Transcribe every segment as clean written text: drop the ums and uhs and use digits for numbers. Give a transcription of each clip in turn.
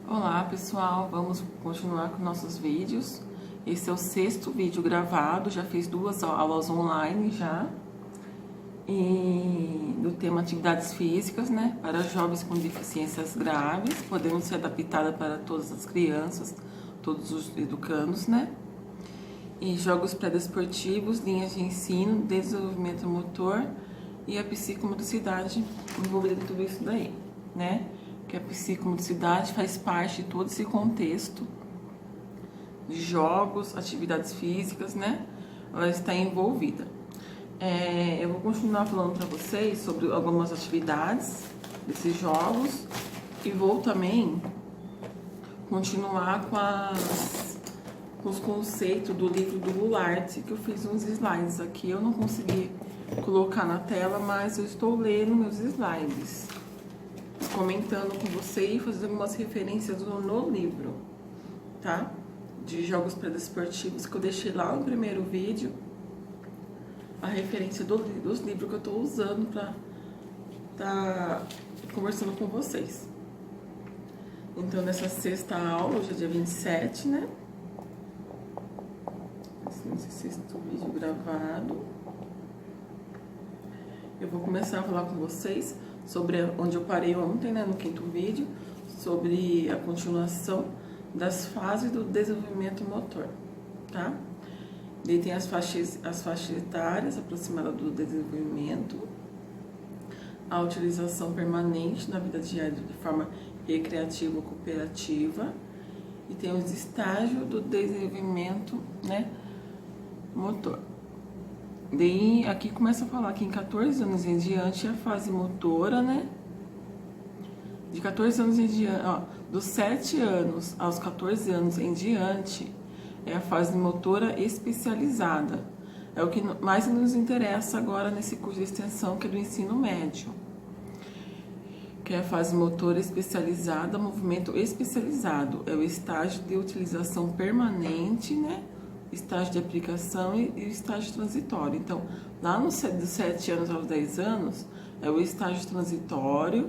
Olá pessoal, vamos continuar com nossos vídeos. Esse é o 6º vídeo gravado, já fiz 2 aulas online já. E do tema atividades físicas, né? Para jovens com deficiências graves, podendo ser adaptada para todas as crianças, todos os educandos, né? E jogos pré-desportivos, linhas de ensino, desenvolvimento motor e a psicomotricidade envolvida em tudo isso daí, né? Que a psicomotricidade faz parte de todo esse contexto de jogos, atividades físicas, né? Ela está envolvida. Eu vou continuar falando para vocês sobre algumas atividades desses jogos e vou também continuar com os conceitos do livro do Goulart, que eu fiz uns slides aqui. Eu não consegui colocar na tela, mas eu estou lendo meus slides, comentando com você e fazendo algumas referências no livro, tá? De jogos pré-desportivos que eu deixei lá no primeiro vídeo, a referência dos livros que eu estou usando para tá conversando com vocês. Então, nessa 6ª aula, hoje é dia 27, né? Esse 6º vídeo gravado. Eu vou começar a falar com vocês sobre onde eu parei ontem, né, no 5º vídeo, sobre a continuação das fases do desenvolvimento motor, tá? Daí tem as faixas etárias aproximadas do desenvolvimento, a utilização permanente na vida diária de forma recreativa ou cooperativa, e tem os estágios do desenvolvimento, né, motor. Daí, aqui começa a falar que em 14 anos em diante é a fase motora, né? De 14 anos em diante, ó, dos 7 anos aos 14 anos em diante, é a fase motora especializada. É o que mais nos interessa agora nesse curso de extensão, que é do ensino médio. Que é a fase motora especializada, movimento especializado. É o estágio de utilização permanente, né? Estágio de aplicação e estágio transitório. Então, lá dos 7 anos aos 10 anos, é o estágio transitório,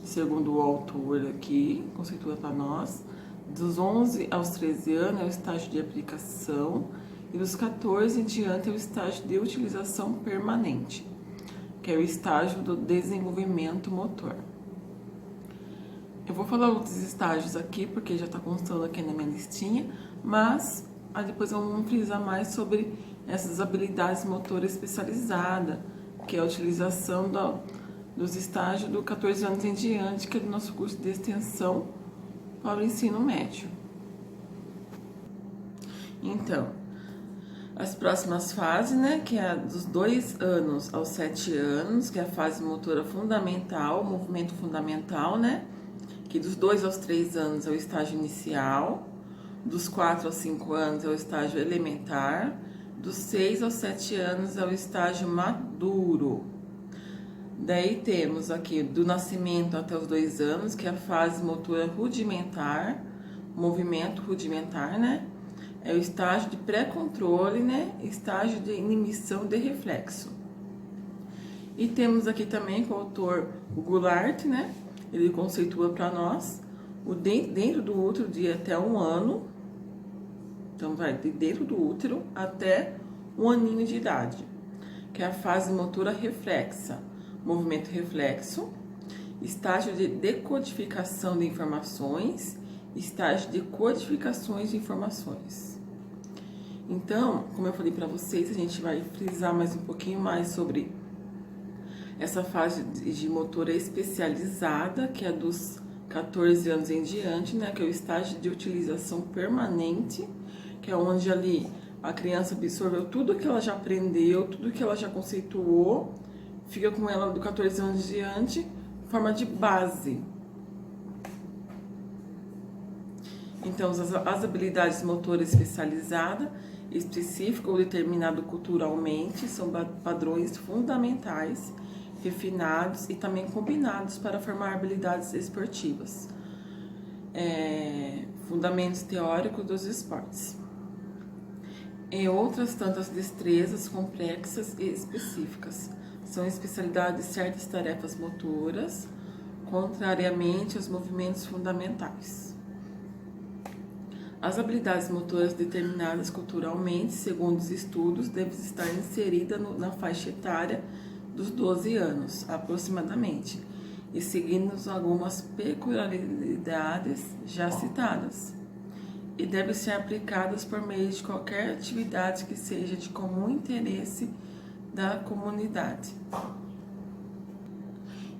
segundo o autor aqui, conceitua para nós. Dos 11 aos 13 anos é o estágio de aplicação, e dos 14 em diante é o estágio de utilização permanente, que é o estágio do desenvolvimento motor. Eu vou falar outros estágios aqui, porque já está constando aqui na minha listinha, mas aí depois vamos frisar mais sobre essas habilidades motoras especializadas, que é a utilização dos estágios do 14 anos em diante, que é do nosso curso de extensão para o ensino médio. Então, as próximas fases, né, que é dos 2 anos aos 7 anos, que é a fase motora fundamental, movimento fundamental, né, que dos 2 aos 3 anos é o estágio inicial, dos 4 aos 5 anos é o estágio elementar, dos 6 aos 7 anos é o estágio maduro. Daí temos aqui do nascimento até os 2 anos, que é a fase motora rudimentar, movimento rudimentar, né? É o estágio de pré-controle, né? Estágio de inibição de reflexo. E temos aqui também com o autor Goulart, né? Ele conceitua para nós o dentro do útero de até 1 ano. Então, vai de dentro do útero até 1 aninho de idade, que é a fase motora reflexa, movimento reflexo, estágio de decodificação de informações, estágio de codificações de informações. Então, como eu falei para vocês, a gente vai frisar mais um pouquinho mais sobre essa fase de motora especializada, que é dos 14 anos em diante, né, que é o estágio de utilização permanente, que é onde ali a criança absorveu tudo que ela já aprendeu, tudo que ela já conceituou, fica com ela do 14 anos em diante, em forma de base. Então, as habilidades motoras especializadas, específico ou determinado culturalmente, são padrões fundamentais, refinados e também combinados para formar habilidades esportivas. Fundamentos teóricos dos esportes. E outras tantas destrezas complexas e específicas. São especialidades de certas tarefas motoras, contrariamente aos movimentos fundamentais. As habilidades motoras determinadas culturalmente, segundo os estudos, devem estar inseridas na faixa etária dos 12 anos, aproximadamente, e seguindo algumas peculiaridades já citadas, e devem ser aplicadas por meio de qualquer atividade que seja de comum interesse da comunidade.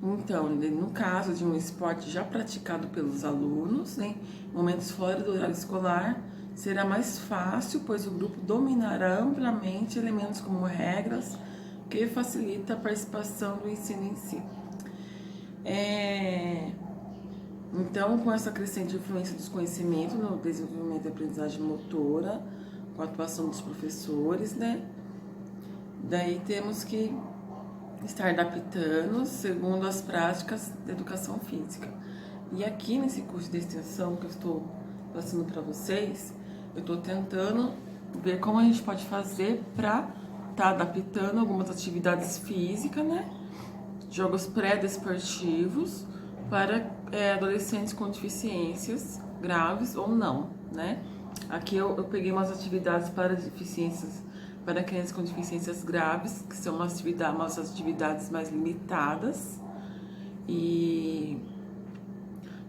Então, no caso de um esporte já praticado pelos alunos, né, em momentos fora do horário escolar, será mais fácil, pois o grupo dominará amplamente elementos como regras, que facilita a participação do ensino em si. Então, com essa crescente influência dos conhecimentos no desenvolvimento da aprendizagem motora, com a atuação dos professores, né, daí temos que estar adaptando segundo as práticas da educação física. E aqui nesse curso de extensão que eu estou passando para vocês, eu estou tentando ver como a gente pode fazer para estar adaptando algumas atividades físicas, né? Jogos pré-desportivos para adolescentes com deficiências graves ou não, né? Aqui eu peguei umas atividades para deficiências, para crianças com deficiências graves, que são umas atividades mais limitadas. E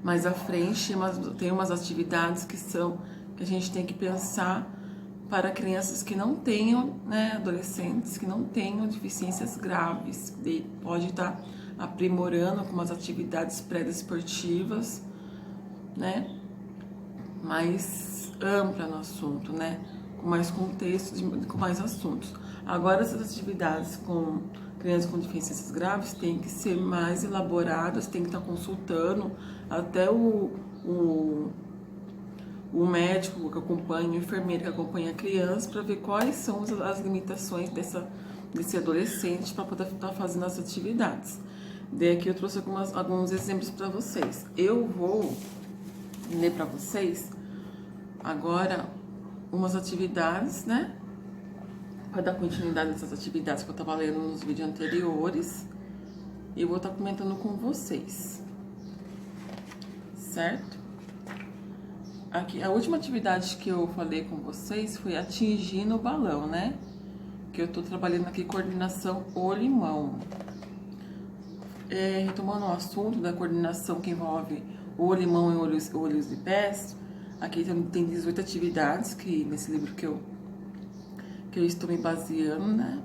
mais à frente tem umas atividades que a gente tem que pensar para crianças que não tenham, né, adolescentes que não tenham deficiências graves. E pode estar aprimorando com umas atividades pré-desportivas, né, mais ampla no assunto, né, com mais contexto, com mais assuntos. Agora, essas atividades com crianças com deficiências graves têm que ser mais elaboradas, tem que estar consultando até o médico que acompanha, o enfermeiro que acompanha a criança, para ver quais são as limitações desse adolescente para poder estar fazendo as atividades. Daí aqui eu trouxe alguns exemplos para vocês. Eu vou ler para vocês agora umas atividades, né? Para dar continuidade nessas atividades que eu estava lendo nos vídeos anteriores. E eu vou estar comentando com vocês. Certo? Aqui, a última atividade que eu falei com vocês foi atingindo o balão, né? Que eu tô trabalhando aqui coordenação olho e mão. Retomando o assunto da coordenação que envolve olho e mão e olhos e pés, aqui tem 18 atividades que nesse livro que eu estou me baseando, né?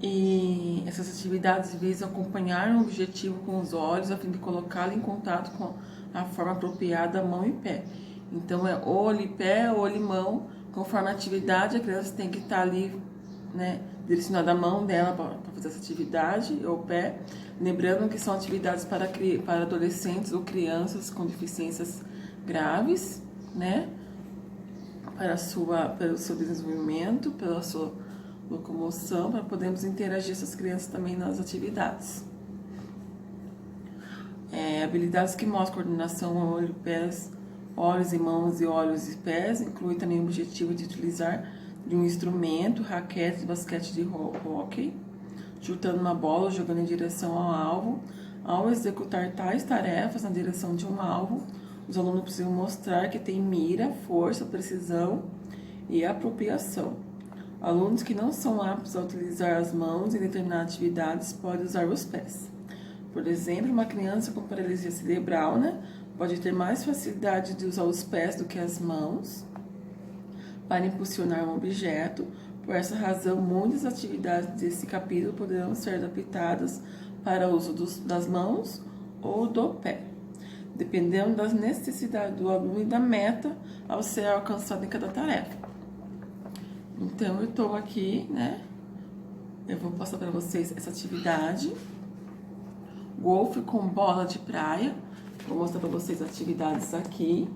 E essas atividades visam acompanhar um objetivo com os olhos a fim de colocá-lo em contato com a forma apropriada mão e pé. Então é olho e pé, olho e mão. Conforme a atividade, a criança tem que estar ali, né, direcionada a mão dela para fazer essa atividade, ou o pé. Lembrando que são atividades para adolescentes ou crianças com deficiências graves, né? Pelo seu desenvolvimento, pela sua locomoção, para podermos interagir essas crianças também nas atividades. Habilidades que mostram coordenação olho, pés, olhos e mãos e olhos e pés, inclui também o objetivo de utilizar de um instrumento, raquete de basquete de hóquei, chutando uma bola, jogando em direção ao alvo. Ao executar tais tarefas na direção de um alvo, os alunos precisam mostrar que têm mira, força, precisão e apropriação. Alunos que não são aptos a utilizar as mãos em determinadas atividades podem usar os pés. Por exemplo, uma criança com paralisia cerebral, né, pode ter mais facilidade de usar os pés do que as mãos para impulsionar um objeto. Por essa razão, muitas atividades desse capítulo poderão ser adaptadas para o uso das mãos ou do pé, dependendo das necessidades do aluno e da meta ao ser alcançada em cada tarefa. Então, eu estou aqui, né? Eu vou passar para vocês essa atividade. Golfe com bola de praia. Vou mostrar para vocês as atividades aqui.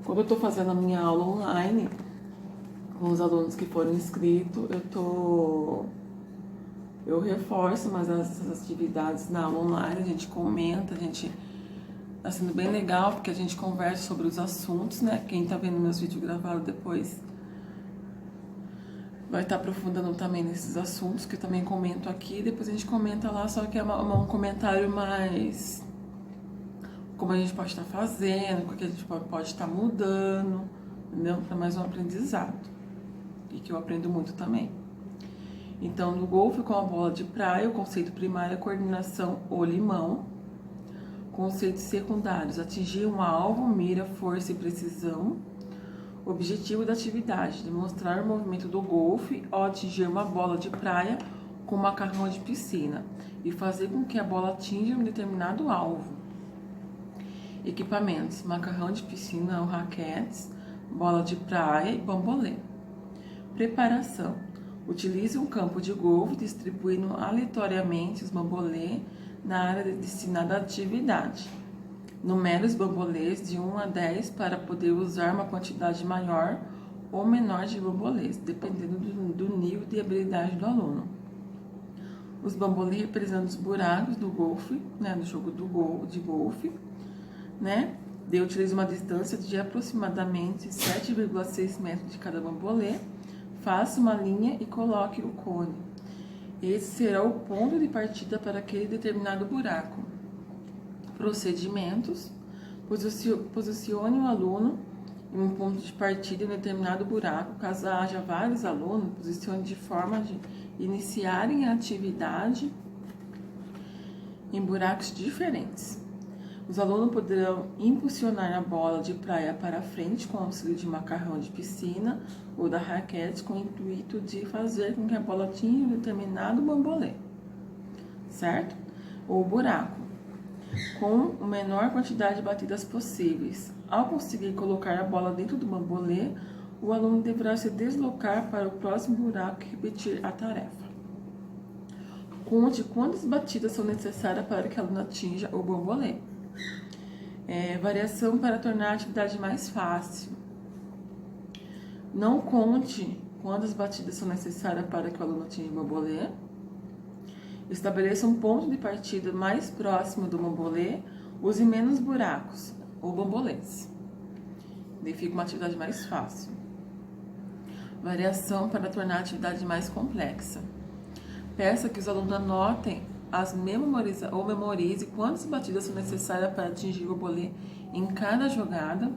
Quando eu estou fazendo a minha aula online, com os alunos que foram inscritos, eu reforço mais essas atividades na aula online, a gente comenta, tá sendo bem legal, porque a gente conversa sobre os assuntos, né? Quem tá vendo meus vídeos gravados depois vai estar aprofundando também nesses assuntos, que eu também comento aqui, depois a gente comenta lá, só que é um comentário mais como a gente pode estar fazendo, o que a gente pode estar mudando, entendeu? Para mais um aprendizado. E que eu aprendo muito também. Então, no golfe com a bola de praia, o conceito primário é coordenação ou limão. Conceitos secundários: atingir um alvo, mira, força e precisão. Objetivo da atividade: demonstrar o movimento do golfe ao atingir uma bola de praia com um macarrão de piscina e fazer com que a bola atinja um determinado alvo. Equipamentos: macarrão de piscina ou raquetes, bola de praia e bambolê. Preparação: utilize um campo de golfe distribuindo aleatoriamente os bambolê na área destinada à atividade. Numere os bambolês de 1 a 10 para poder usar uma quantidade maior ou menor de bambolês, dependendo do nível de habilidade do aluno. Os bambolês representam os buracos do golfe, né, do jogo de golfe, né? Utilize uma distância de aproximadamente 7,6 metros de cada bambolê. Faça uma linha e coloque o cone. Esse será o ponto de partida para aquele determinado buraco. Procedimentos: posicione o aluno em um ponto de partida em um determinado buraco. Caso haja vários alunos, posicione de forma de iniciarem a atividade em buracos diferentes. Os alunos poderão impulsionar a bola de praia para frente com o auxílio de macarrão de piscina ou da raquete com o intuito de fazer com que a bola atinja um determinado bambolê, certo? Ou buraco, com a menor quantidade de batidas possíveis. Ao conseguir colocar a bola dentro do bambolê, o aluno deverá se deslocar para o próximo buraco e repetir a tarefa. Conte quantas batidas são necessárias para que o aluno atinja o bambolê. Variação para tornar a atividade mais fácil. Não conte quantas batidas são necessárias para que o aluno atinja o bambolê. Estabeleça um ponto de partida mais próximo do bambolê. Use menos buracos ou bambolês. Daí fica uma atividade mais fácil. Variação para tornar a atividade mais complexa. Peça que os alunos anotem ou memorize quantas batidas são necessárias para atingir o bambolê em cada jogada.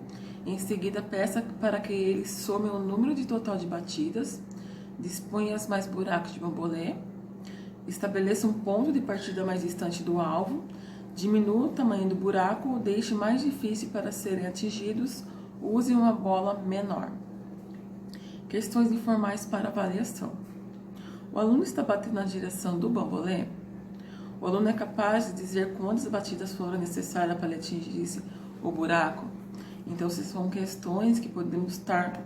Em seguida, peça para que eles somem o número de total de batidas. Disponha mais buracos de bambolê. Estabeleça um ponto de partida mais distante do alvo. Diminua o tamanho do buraco ou deixe mais difícil para serem atingidos. Use uma bola menor. Questões informais para avaliação. O aluno está batendo na direção do bambolê? O aluno é capaz de dizer quantas batidas foram necessárias para ele atingir o buraco? Então, essas são questões que podemos estar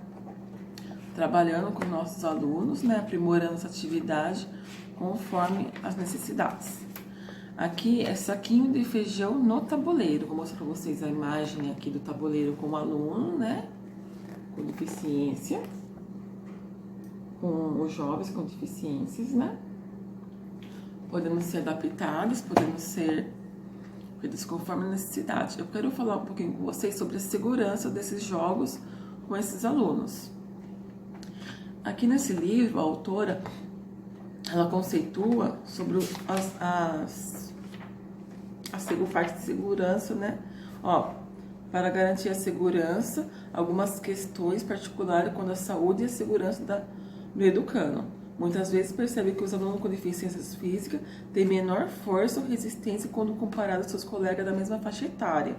trabalhando com nossos alunos, né, aprimorando essa atividade conforme as necessidades. Aqui é saquinho de feijão no tabuleiro. Vou mostrar para vocês a imagem aqui do tabuleiro com o aluno, né, com deficiência, com os jovens com deficiências, né? Podemos ser adaptados, podemos ser feitos conforme a necessidade. Eu quero falar um pouquinho com vocês sobre a segurança desses jogos com esses alunos. Aqui nesse livro, a autora, ela conceitua sobre a parte de segurança, né? Para garantir a segurança, algumas questões particulares quando a saúde e a segurança do educando. Muitas vezes percebe que os alunos com deficiências físicas têm menor força ou resistência quando comparado aos seus colegas da mesma faixa etária,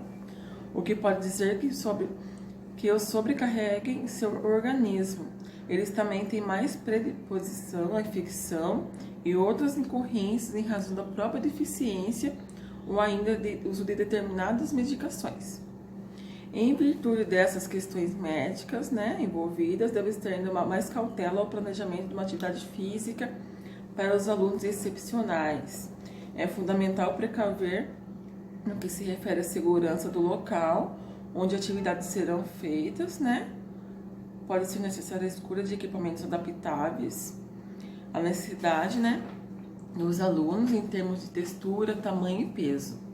o que pode dizer que os sobrecarreguem seu organismo. Eles também têm mais predisposição à infecção e outras incorrências em razão da própria deficiência ou ainda de uso de determinadas medicações. Em virtude dessas questões médicas, né, envolvidas, deve estar ainda mais cautela ao planejamento de uma atividade física para os alunos excepcionais. É fundamental precaver no que se refere à segurança do local onde atividades serão feitas, né? Pode ser necessária a escolha de equipamentos adaptáveis à necessidade, né, dos alunos em termos de textura, tamanho e peso.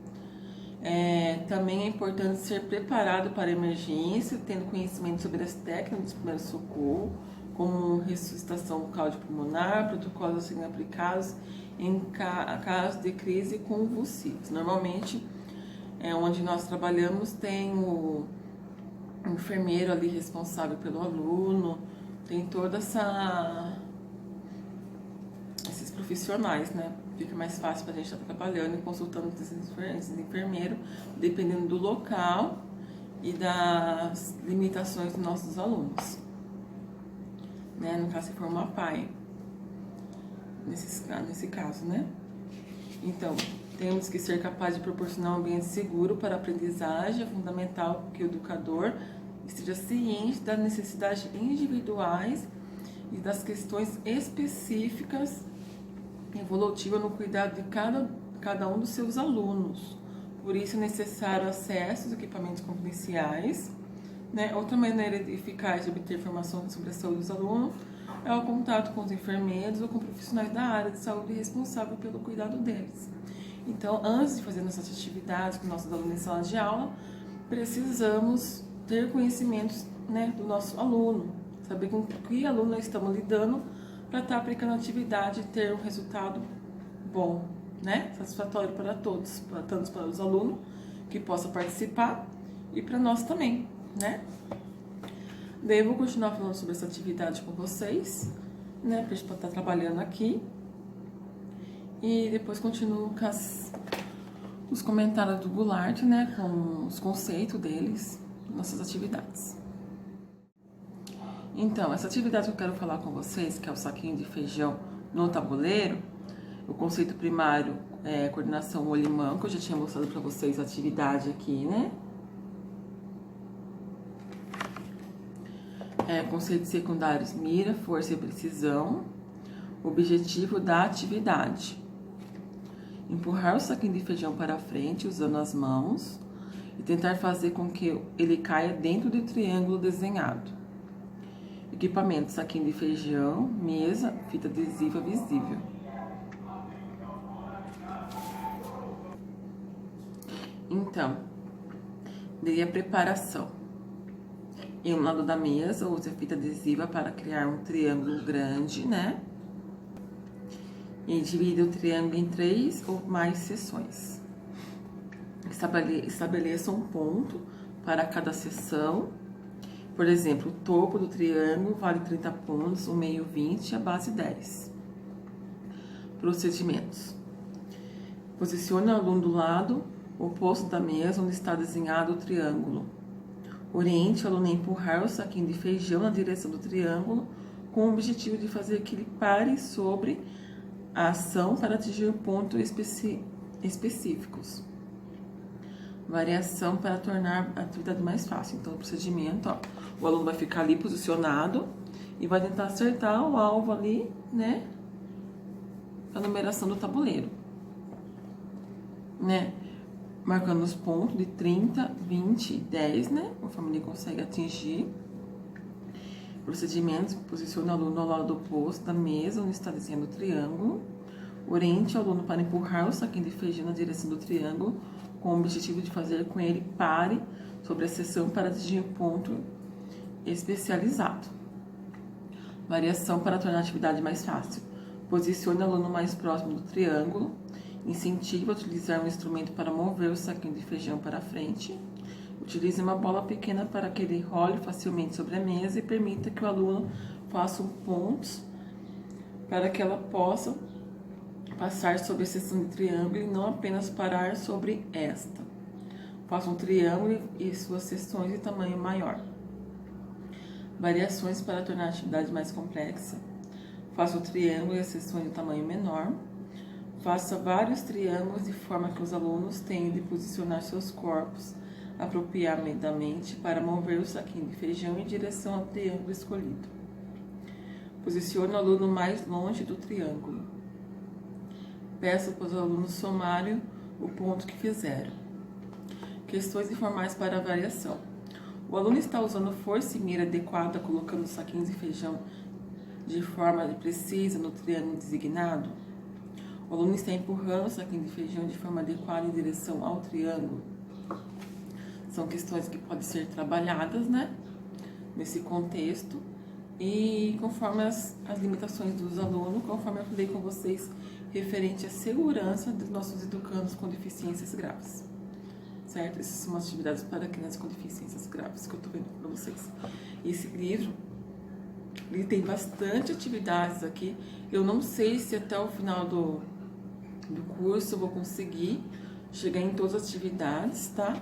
Também é importante ser preparado para a emergência, tendo conhecimento sobre as técnicas de primeiro socorro, como ressuscitação cardiopulmonar, protocolos a serem aplicados em caso de crise convulsiva. Normalmente, onde nós trabalhamos tem o enfermeiro ali responsável pelo aluno, tem toda esses profissionais, né? Fica mais fácil para a gente estar trabalhando e consultando esses enfermeiros, dependendo do local e das limitações dos nossos alunos, né? No caso, se for uma PAE, nesse caso, né? Então, temos que ser capazes de proporcionar um ambiente seguro para a aprendizagem. É fundamental que o educador esteja ciente das necessidades individuais e das questões específicas evolutivas no cuidado de cada um dos seus alunos. Por isso é necessário acesso aos equipamentos confidenciais, né? Outra maneira eficaz de obter informações sobre a saúde dos alunos é o contato com os enfermeiros ou com profissionais da área de saúde responsável pelo cuidado deles. Então, antes de fazer nossas atividades com nossos alunos em sala de aula, precisamos ter conhecimentos, né, do nosso aluno, saber com que aluno nós estamos lidando para estar aplicando a atividade e ter um resultado bom, né, satisfatório para todos, tanto para os alunos que possam participar e para nós também, né. Daí eu vou continuar falando sobre essa atividade com vocês, né, para a gente estar trabalhando aqui. E depois continuo com os comentários do Goulart, né, com os conceitos deles, nossas atividades. Então, essa atividade que eu quero falar com vocês, que é o saquinho de feijão no tabuleiro, o conceito primário é coordenação olho-mão, que eu já tinha mostrado para vocês a atividade aqui, né? Conceitos secundários, mira, força e precisão, objetivo da atividade. Empurrar o saquinho de feijão para frente usando as mãos e tentar fazer com que ele caia dentro do triângulo desenhado. Equipamento: saquinho de feijão, mesa, fita adesiva visível. Então, daí a preparação. Em um lado da mesa, use a fita adesiva para criar um triângulo grande, né? E divida o triângulo em 3 ou mais seções. Estabeleça um ponto para cada seção. Por exemplo, o topo do triângulo vale 30 pontos, o meio 20 e a base 10. Procedimentos. Posicione o aluno do lado oposto da mesa onde está desenhado o triângulo. Oriente o aluno a empurrar o saquinho de feijão na direção do triângulo com o objetivo de fazer que ele pare sobre a ação para atingir pontos específicos. Variação para tornar a atividade mais fácil. Então, o procedimento, ó, o aluno vai ficar ali posicionado e vai tentar acertar o alvo ali, né? A numeração do tabuleiro, né? Marcando os pontos de 30, 20 e 10, né? Conforme ele consegue atingir. Procedimentos: posicione o aluno ao lado oposto da mesa onde está desenhando o triângulo. Oriente o aluno para empurrar o saquinho de feijão na direção do triângulo, com o objetivo de fazer com ele pare sobre a seção para atingir um ponto especializado. Variação para tornar a atividade mais fácil. Posicione o aluno mais próximo do triângulo. Incentive a utilizar um instrumento para mover o saquinho de feijão para frente. Utilize uma bola pequena para que ele role facilmente sobre a mesa e permita que o aluno faça pontos para que ela possa passar sobre a seção de triângulo e não apenas parar sobre esta. Faça um triângulo e suas seções de tamanho maior. Variações para tornar a atividade mais complexa. Faça o triângulo e as seções de tamanho menor. Faça vários triângulos de forma que os alunos tenham de posicionar seus corpos apropriadamente para mover o saquinho de feijão em direção ao triângulo escolhido. Posicione o aluno mais longe do triângulo. Peça para os alunos somarem o ponto que fizeram. Questões informais para a variação. O aluno está usando força e mira adequada, colocando os saquinhos de feijão de forma precisa no triângulo designado? O aluno está empurrando o saquinho de feijão de forma adequada em direção ao triângulo? São questões que podem ser trabalhadas, né, nesse contexto e conforme as limitações dos alunos, conforme eu falei com vocês, referente à segurança dos nossos educandos com deficiências graves. certo? Essas são atividades para crianças com deficiências graves que eu tô vendo para vocês. Esse livro, ele tem bastante atividades aqui. Eu não sei se até o final do curso eu vou conseguir chegar em todas as atividades, tá?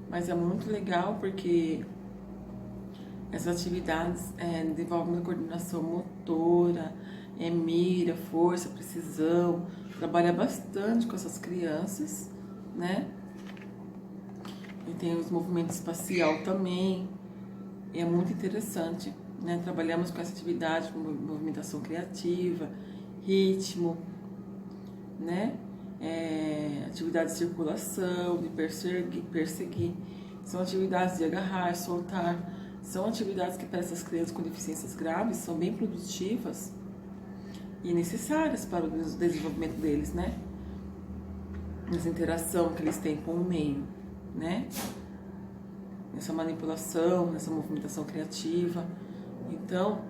Mas é muito legal porque essas atividades desenvolvem coordenação motora, mira, força, precisão, trabalha bastante com essas crianças, né? E tem os movimentos espacial também, e é muito interessante, né? Trabalhamos com essa atividade, com movimentação criativa, ritmo, né? Atividade de circulação, de perseguir, são atividades de agarrar, soltar, são atividades que para essas crianças com deficiências graves são bem produtivas e necessárias para o desenvolvimento deles, né? Nessa interação que eles têm com o meio, né? Nessa manipulação, nessa movimentação criativa. Então,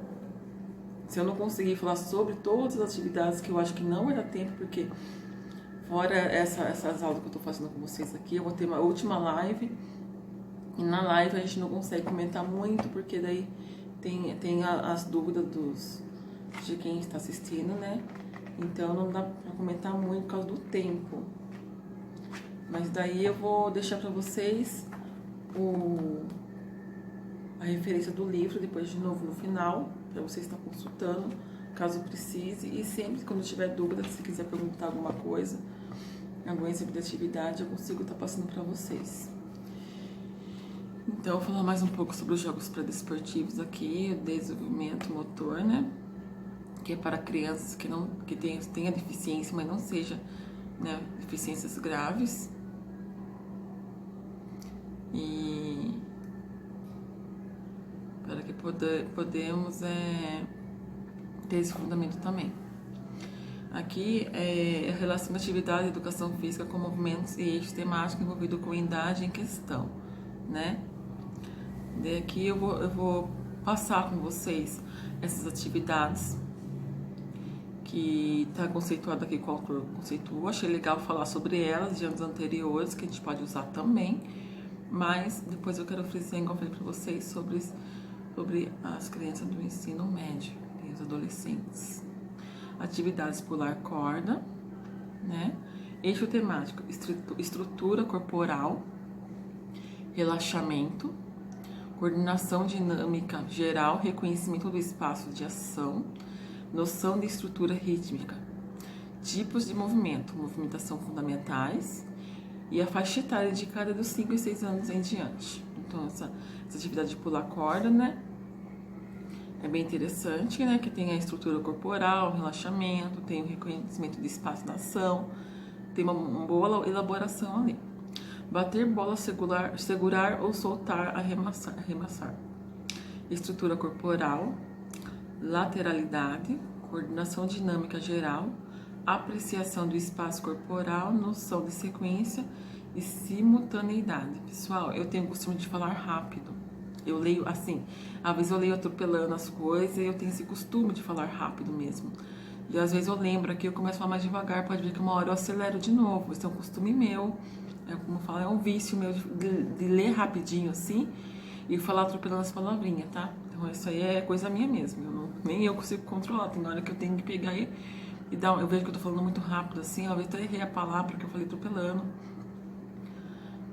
se eu não conseguir falar sobre todas as atividades, que eu acho que não vai dar tempo, porque fora essas aulas que eu tô fazendo com vocês aqui, eu vou ter uma última live, e na live a gente não consegue comentar muito, porque daí tem as dúvidas de quem está assistindo, né? Então não dá pra comentar muito por causa do tempo. Mas daí eu vou deixar pra vocês a referência do livro, depois de novo no final, para você estar consultando, caso precise. E sempre, quando tiver dúvida, se quiser perguntar alguma coisa, alguma atividade, eu consigo estar passando para vocês. Então, eu vou falar mais um pouco sobre os jogos pré-desportivos aqui, o desenvolvimento motor, né? Que é para crianças que tenha deficiência, mas não seja, né, deficiências graves. E para que podemos ter esse fundamento também. Aqui é a relação da atividade e educação física com movimentos e eixos temáticos envolvidos com a idade em questão, né? Daí aqui eu vou passar com vocês essas atividades que está conceituado aqui, qual autor conceitua. Achei legal falar sobre elas de anos anteriores, que a gente pode usar também, mas depois eu quero frisar, igual eu falei para vocês, sobre as crianças do ensino médio e os adolescentes. Atividades pular corda, né? Eixo temático, estrutura corporal, relaxamento, coordenação dinâmica geral, reconhecimento do espaço de ação, noção de estrutura rítmica, tipos de movimento, movimentação fundamentais e a faixa etária indicada dos 5 e 6 anos em diante. Então, essa atividade de pular corda, né? É bem interessante, né? Que tem a estrutura corporal, relaxamento, tem o reconhecimento de espaço na ação, tem uma boa elaboração ali. Bater bola, segurar ou soltar, arremessar. Estrutura corporal, lateralidade, coordenação dinâmica geral, apreciação do espaço corporal, noção de sequência e simultaneidade. Pessoal, eu tenho o costume de falar rápido. Eu leio assim, às vezes eu leio atropelando as coisas e eu tenho esse costume de falar rápido mesmo. E às vezes eu lembro aqui, eu começo a falar mais devagar, pode ver que uma hora eu acelero de novo. Esse é um costume meu, como eu falo, é um vício meu de ler rapidinho assim e falar atropelando as palavrinhas, tá? Então isso aí é coisa minha mesmo, nem eu consigo controlar. Tem hora que eu tenho que pegar e dar, eu vejo que eu tô falando muito rápido assim, às vezes até errei a palavra que eu falei atropelando.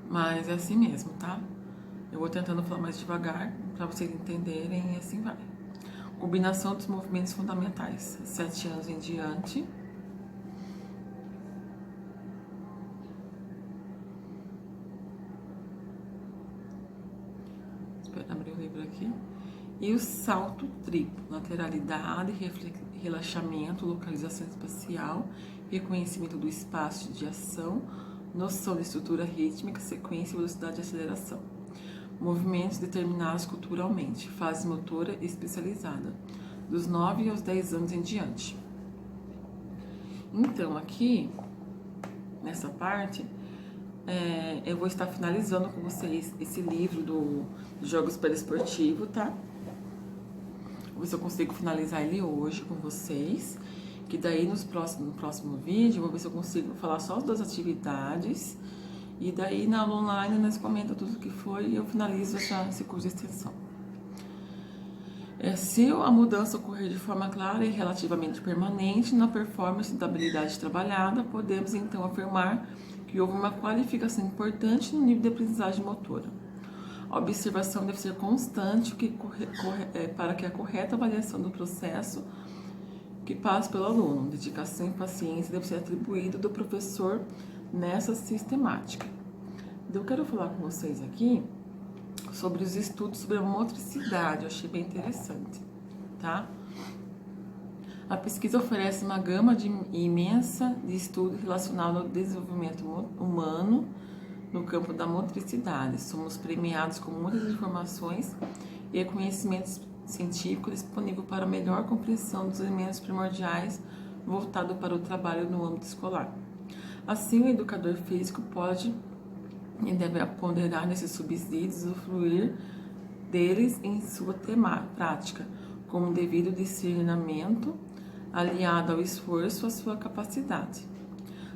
Mas é assim mesmo, tá? Eu vou tentando falar mais devagar para vocês entenderem e assim vai. Combinação dos movimentos fundamentais, 7 anos em diante. Espera abrir o livro aqui. E o salto triplo, lateralidade, relaxamento, localização espacial, reconhecimento do espaço de ação, noção de estrutura rítmica, sequência, velocidade e aceleração. Movimentos determinados culturalmente, fase motora especializada, dos 9 aos 10 anos em diante. Então, aqui, nessa parte, eu vou estar finalizando com vocês esse livro dos Jogos Paraesportivos, tá? Vou ver se eu consigo finalizar ele hoje com vocês, que daí no próximo vídeo, eu vou ver se eu consigo falar só das atividades E daí na aula online nós comentamos tudo o que foi e eu finalizo esse curso de extensão. Se a mudança ocorrer de forma clara e relativamente permanente na performance da habilidade trabalhada, podemos então afirmar que houve uma qualificação importante no nível de aprendizagem motora. A observação deve ser constante para que a correta avaliação do processo que passa pelo aluno. Dedicação e paciência deve ser atribuída do professor nessa sistemática. Eu quero falar com vocês aqui sobre os estudos sobre a motricidade, eu achei bem interessante, tá? A pesquisa oferece uma gama imensa de estudos relacionados ao desenvolvimento humano no campo da motricidade. Somos premiados com muitas informações e conhecimentos científicos disponíveis para melhor compreensão dos elementos primordiais voltados para o trabalho no âmbito escolar. Assim, o educador físico pode e deve ponderar nesses subsídios e usufruir deles em sua prática, com o devido discernimento, aliado ao esforço, à sua capacidade.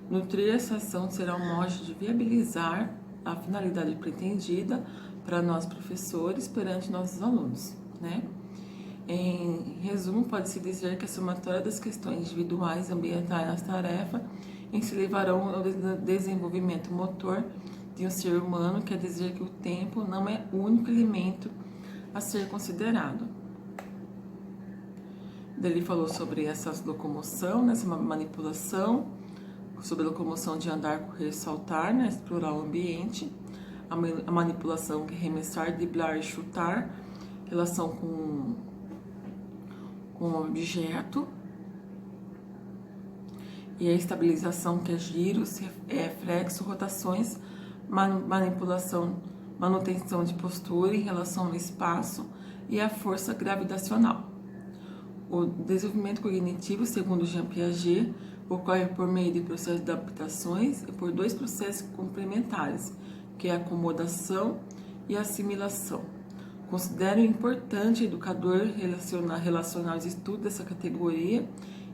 Nutrir essa ação será um modo de viabilizar a finalidade pretendida para nós professores perante nossos alunos, né? Em resumo, pode-se dizer que a somatória das questões individuais e ambientais nas tarefas em se levarão ao desenvolvimento motor de um ser humano, quer dizer que o tempo não é o único elemento a ser considerado. Ele falou sobre essa locomoção, né, essa manipulação, sobre a locomoção de andar, correr, saltar, né, explorar o ambiente, a manipulação que é arremessar, driblar e chutar, relação com o objeto, e a estabilização que é giros, reflexo, rotações, manipulação, manutenção de postura em relação ao espaço e a força gravitacional. O desenvolvimento cognitivo, segundo Jean Piaget, ocorre por meio de processos de adaptações e por dois processos complementares, que é a acomodação e a assimilação. Considero importante o educador relacionar os estudos dessa categoria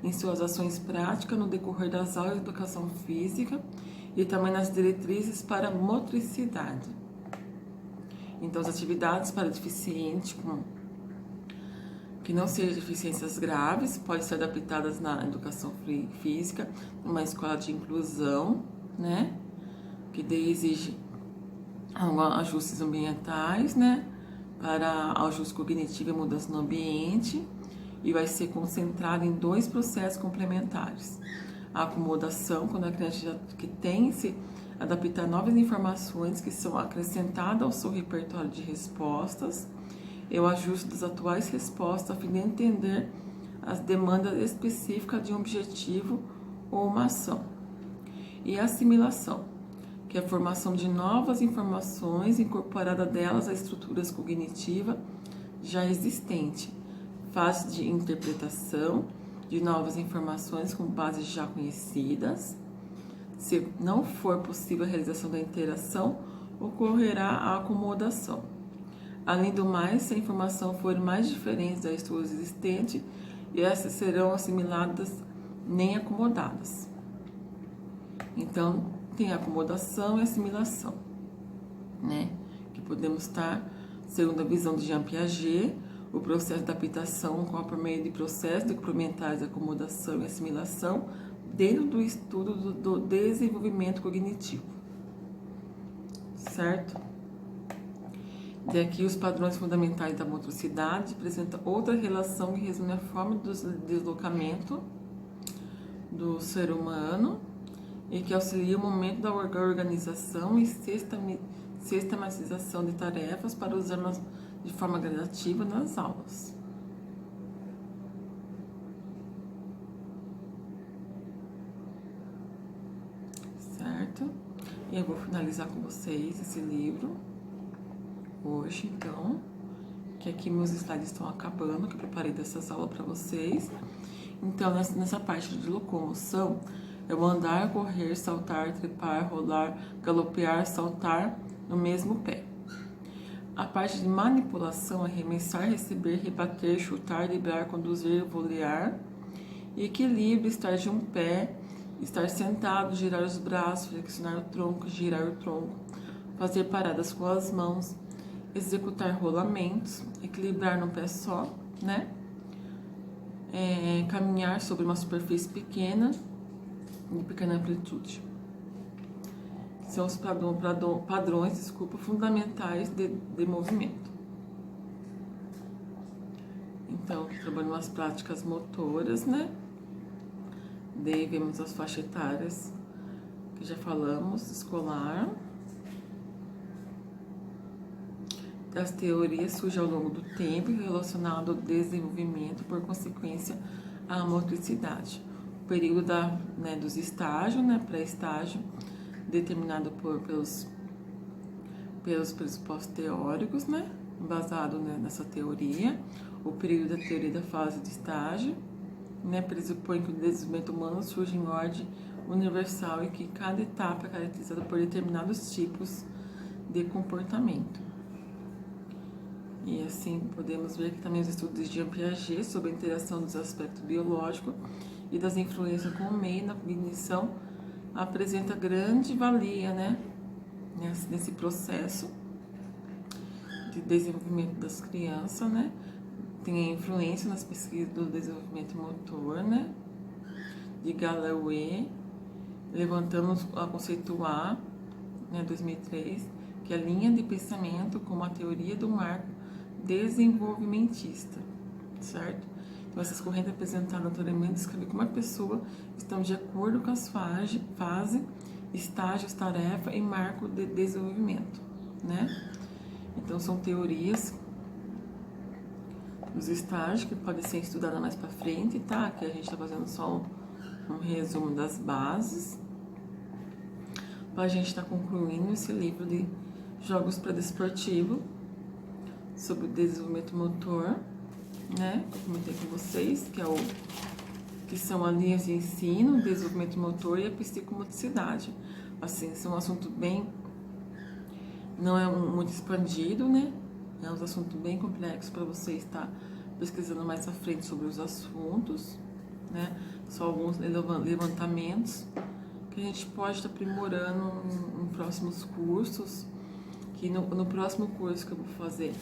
em suas ações práticas no decorrer das aulas de educação física e também nas diretrizes para motricidade. Então, as atividades para deficiente que não sejam deficiências graves podem ser adaptadas na educação física, numa escola de inclusão, né? Que exige ajustes ambientais, né? Para ajuste cognitivo e mudança no ambiente, e vai ser concentrado em dois processos complementares. A acomodação, quando a criança que tem se adaptar a novas informações que são acrescentadas ao seu repertório de respostas, e o ajuste das atuais respostas a fim de entender as demandas específicas de um objetivo ou uma ação. E a assimilação, que é a formação de novas informações incorporada delas a estruturas cognitivas já existentes, fase de interpretação de novas informações com bases já conhecidas. Se não for possível a realização da interação, ocorrerá a acomodação. Além do mais, se a informação for mais diferente da estrutura existente, essas serão assimiladas nem acomodadas. Então, tem a acomodação e assimilação, né? Que podemos estar, segundo a visão de Jean Piaget, o processo de adaptação ocorre por meio de processos complementares de acomodação e assimilação dentro do estudo do desenvolvimento cognitivo, certo? Daqui os padrões fundamentais da motricidade apresentam outra relação que resume a forma do deslocamento do ser humano e que auxilia o momento da organização e sistematização de tarefas para usarmos de forma gradativa nas aulas. Certo? E eu vou finalizar com vocês esse livro hoje, então, que aqui meus slides estão acabando, que eu preparei dessas aulas para vocês. Então, nessa parte de locomoção, é o andar, correr, saltar, trepar, rolar, galopear, saltar no mesmo pé. A parte de manipulação é arremessar, receber, rebater, chutar, driblar, conduzir, volear. E equilíbrio, estar de um pé estar sentado, girar os braços, flexionar o tronco, girar o tronco, fazer paradas com as mãos, executar rolamentos, equilibrar no pé só, né? Caminhar sobre uma superfície pequena, de pequena amplitude. São os padrões, fundamentais de movimento. Então, trabalhando as práticas motoras, né? Daí vemos as faixas etárias, que já falamos, escolar. Das teorias surge ao longo do tempo relacionado ao desenvolvimento, por consequência, à motricidade. O período dos estágios, né, pré-estágio, determinado pelos pressupostos teóricos, né, basado, né, nessa teoria. O período da teoria da fase de estágio, né, pressupõe que o desenvolvimento humano surge em ordem universal e que cada etapa é caracterizada por determinados tipos de comportamento. E assim podemos ver que também os estudos de Jean Piaget sobre a interação dos aspectos biológicos e das influências com o meio na cognição apresenta grande valia, né, nesse processo de desenvolvimento das crianças, né? Tem a influência nas pesquisas do desenvolvimento motor, né, de Gallaudet. Levantamos a conceituar, né, 2003, que a linha de pensamento como a teoria do marco desenvolvimentista, certo? Então, essas correntes apresentaram naturalmente descrevem como a pessoa estão de acordo com as fase, estágios, tarefa e marco de desenvolvimento, né? Então, são teorias dos estágios que podem ser estudadas mais para frente, tá? Que a gente está fazendo só um resumo das bases. Para a gente estar concluindo esse livro de jogos pré-desportivos sobre o desenvolvimento motor, né? Eu comentei com vocês que são as linhas de ensino, o desenvolvimento motor e a psicomotricidade. Assim, são um assunto bem, não é muito expandido, né? É um assunto bem complexo para você estar pesquisando mais à frente sobre os assuntos, né? Só alguns levantamentos que a gente pode estar aprimorando em próximos cursos. Que no próximo curso que eu vou fazer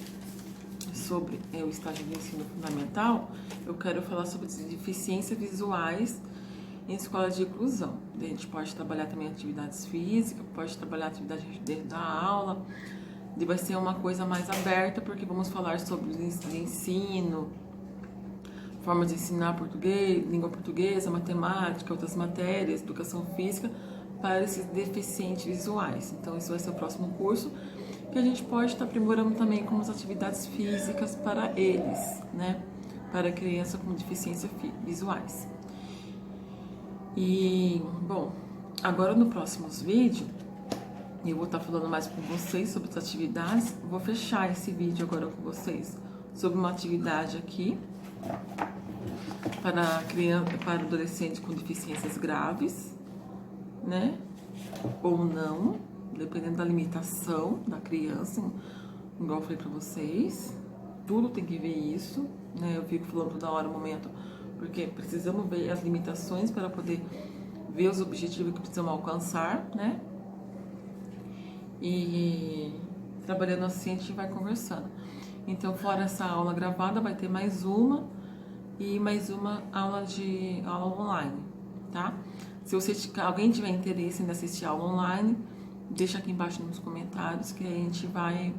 sobre o estágio de ensino fundamental, eu quero falar sobre deficiências visuais em escola de inclusão. A gente pode trabalhar também atividades físicas, pode trabalhar atividade dentro da aula. E vai ser uma coisa mais aberta, porque vamos falar sobre o ensino, formas de ensinar português, língua portuguesa, matemática, outras matérias, educação física, para esses deficientes visuais. Então, esse vai ser o próximo curso, que a gente pode estar aprimorando também como as atividades físicas para eles, né? Para crianças com deficiências visuais. E, bom, agora no próximos vídeos, eu vou estar falando mais com vocês sobre as atividades. Vou fechar esse vídeo agora com vocês sobre uma atividade aqui para criança, para adolescentes com deficiências graves, né? Ou não, dependendo da limitação da criança, igual eu falei para vocês. Tudo tem que ver isso, né? Eu fico falando toda hora, momento, porque precisamos ver as limitações para poder ver os objetivos que precisamos alcançar, né? E trabalhando assim a gente vai conversando. Então, fora essa aula gravada, vai ter mais uma e mais uma aula online, tá? Se alguém tiver interesse em assistir a aula online, deixa aqui embaixo nos comentários que a gente vai,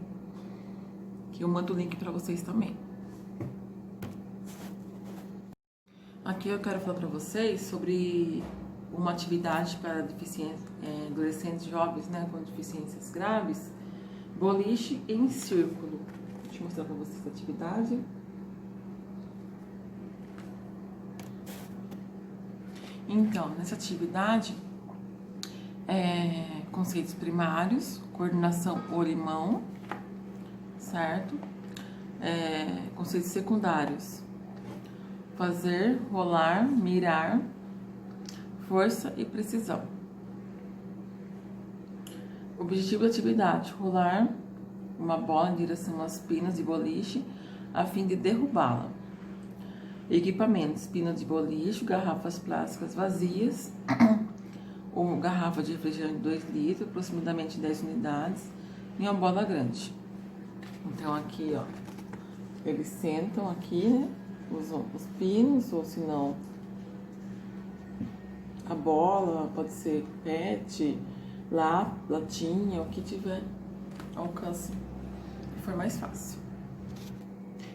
que eu mando o link para vocês também. Aqui eu quero falar para vocês sobre uma atividade para adolescentes jovens, né, com deficiências graves, boliche em círculo. Deixa eu mostrar para vocês a atividade. Então, nessa atividade, conceitos primários, coordenação olho-mão, certo? Conceitos secundários, fazer, rolar, mirar, força e precisão. Objetivo da atividade: rolar uma bola em direção às pinas de boliche a fim de derrubá-la. Equipamentos: pinas de boliche, garrafas plásticas vazias, ou garrafa de refrigerante de 2 litros, aproximadamente 10 unidades, em uma bola grande. Então aqui, ó, eles sentam aqui, né, usam os pinos, ou se não, a bola, pode ser PET, latinha, o que tiver alcance, que for mais fácil.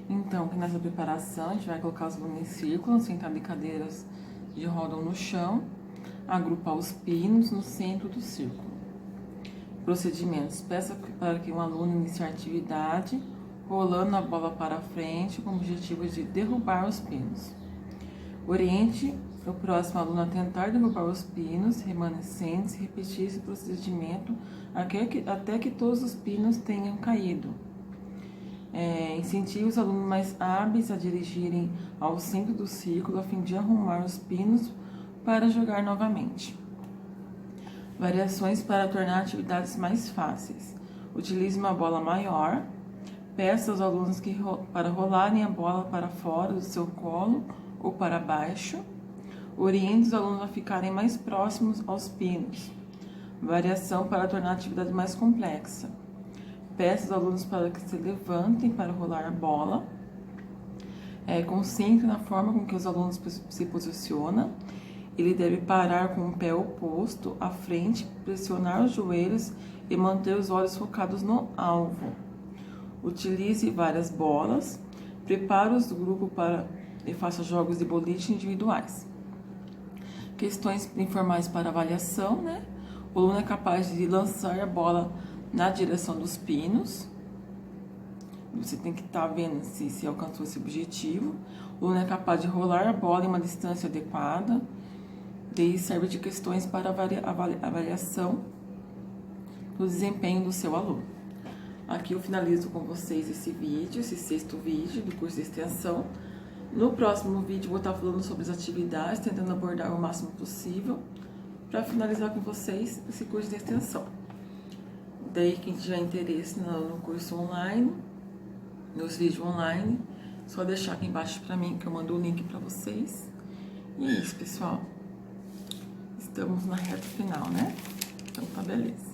Então, aqui nessa preparação, a gente vai colocar os alunos em círculo, sentado em cadeiras de roda no chão, agrupar os pinos no centro do círculo. Procedimentos: peça para que um aluno inicie a atividade rolando a bola para frente com o objetivo de derrubar os pinos. Oriente o próximo aluno a tentar derrubar os pinos remanescentes e repetir esse procedimento até que todos os pinos tenham caído. Incentive os alunos mais hábeis a dirigirem ao centro do círculo a fim de arrumar os pinos para jogar novamente. Variações para tornar atividades mais fáceis. Utilize uma bola maior. Peça aos alunos para rolarem a bola para fora do seu colo ou para baixo. Oriente os alunos a ficarem mais próximos aos pinos. Variação para tornar a atividade mais complexa. Peça aos alunos para que se levantem para rolar a bola. Concentre na forma com que os alunos se posicionam. Ele deve parar com o pé oposto à frente, pressionar os joelhos e manter os olhos focados no alvo. Utilize várias bolas. Prepare os grupos e faça jogos de boliche individuais. Questões informais para avaliação, né? O aluno é capaz de lançar a bola na direção dos pinos. Você tem que estar vendo se alcançou esse objetivo. O aluno é capaz de rolar a bola em uma distância adequada. Daí serve de questões para avaliação do desempenho do seu aluno. Aqui eu finalizo com vocês esse vídeo, esse 6º vídeo do curso de extensão. No próximo vídeo vou estar falando sobre as atividades, tentando abordar o máximo possível, para finalizar com vocês esse curso de extensão. Daí, quem tiver interesse no curso online, nos vídeos online, só deixar aqui embaixo para mim, que eu mando o link para vocês. E é isso, pessoal. Estamos na reta final, né? Então tá beleza.